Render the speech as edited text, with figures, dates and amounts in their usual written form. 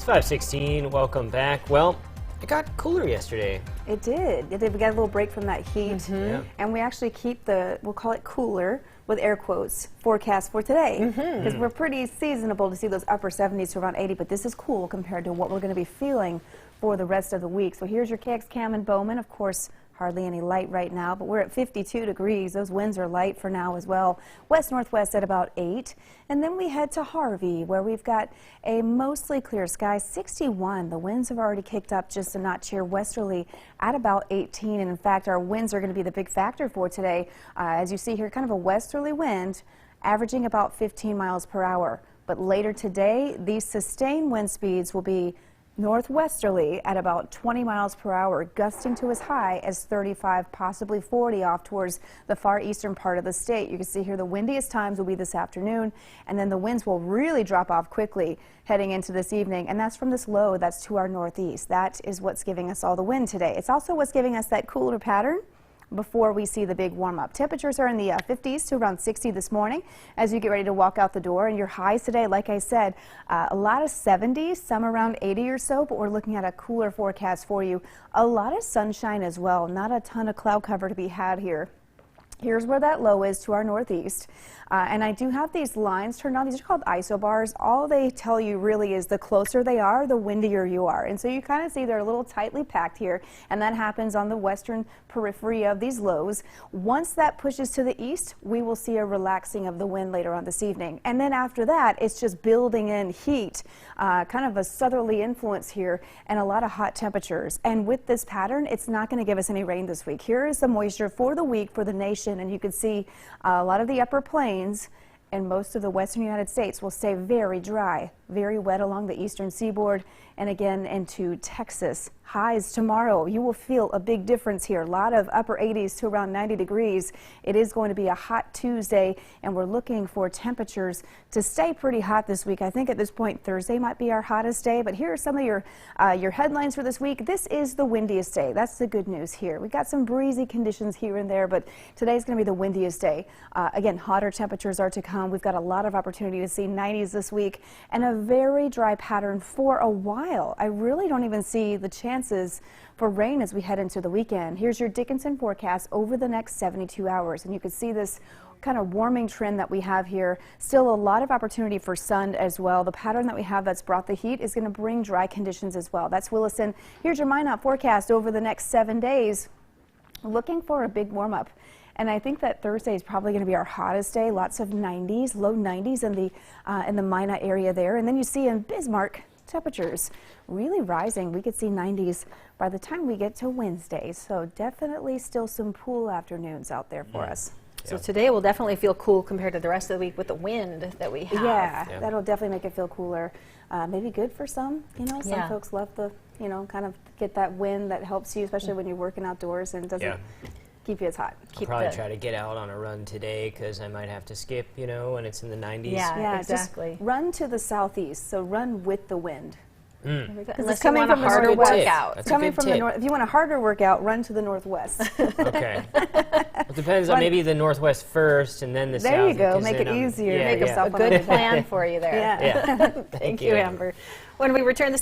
It's 5:16. Welcome back. Well, it got cooler yesterday. It did. We got a little break from that heat, Yeah. and we actually keep we'll call it cooler, with air quotes, forecast for today. Because we're pretty seasonable to see those upper 70s to around 80, but this is cool compared to what we're going to be feeling for the rest of the week. So here's your KX Cam and Bowman. Of course, hardly any light right now, but we're at 52 degrees. Those winds are light for now as well. West-northwest at about 8. And then we head to Harvey, where we've got a mostly clear sky, 61. The winds have already kicked up just a notch here westerly at about 18. And in fact, our winds are going to be the big factor for today. As you see here, kind of a westerly wind, averaging about 15 miles per hour. But later today, these sustained wind speeds will be northwesterly at about 20 miles per hour, gusting to as high as 35, possibly 40 off towards the far eastern part of the state. You can see here the windiest times will be this afternoon, and then the winds will really drop off quickly heading into this evening, and that's from this low that's to our northeast. That is what's giving us all the wind today. It's also what's giving us that cooler pattern before we see the big warm-up. Temperatures are in the 50s to around 60 this morning as you get ready to walk out the door. And your highs today, like I said, a lot of 70s, some around 80 or so, but we're looking at a cooler forecast for you. A lot of sunshine as well, not a ton of cloud cover to be had here. Here's where that low is to our northeast. And I do have these lines turned on. These are called isobars. All they tell you really is the closer they are, the windier you are. And so you kind of see they're a little tightly packed here, and that happens on the western periphery of these lows. Once that pushes to the east, we will see a relaxing of the wind later on this evening. And then after that, it's just building in heat, kind of a southerly influence here, and a lot of hot temperatures. And with this pattern, it's not going to give us any rain this week. Here is the moisture for the week for the nation, and you can see a lot of the upper plains and most of the western United States will stay very dry, very wet along the eastern seaboard, and again into Texas. Highs tomorrow, you will feel a big difference here. A lot of upper 80s to around 90 degrees. It is going to be a hot Tuesday, and we're looking for temperatures to stay pretty hot this week. I think at this point Thursday might be our hottest day, but here are some of your headlines for this week. This is the windiest day. That's the good news here. We got some breezy conditions here and there, but today's going to be the windiest day. Again, hotter temperatures are to come. We've got a lot of opportunity to see 90s this week, and a very dry pattern for a while. I really don't even see the chances for rain as we head into the weekend. Here's your Dickinson forecast over the next 72 hours, and you can see this kind of warming trend that we have here. Still a lot of opportunity for sun as well. The pattern that we have that's brought the heat is going to bring dry conditions as well. That's Williston. Here's your Minot forecast over the next 7 days. Looking for a big warm-up. And I think that Thursday is probably going to be our hottest day. Lots of 90s, low 90s in the Minot area there. And then you see in Bismarck, temperatures really rising. We could see 90s by the time we get to Wednesday. So definitely still some cool afternoons out there for us. So today will definitely feel cool compared to the rest of the week with the wind that we have. Yeah, that'll definitely make it feel cooler. Maybe good for some, some folks love the, kind of get that wind that helps you, especially when you're working outdoors and doesn't keep you as hot. I'll probably try to get out on a run today because I might have to skip, when it's in the 90s. Yeah, exactly. Just run to the southeast, so run with the wind. Unless it's coming you want from a harder the northwest. workout. That's Coming a good from tip. the north. If you want a harder workout, run to the northwest. Okay. It depends on maybe the northwest first and then the south. There you go. 'cause Make then it easier. Make A yourself good plan for you there. Yeah. Thank you, Amber. When we return this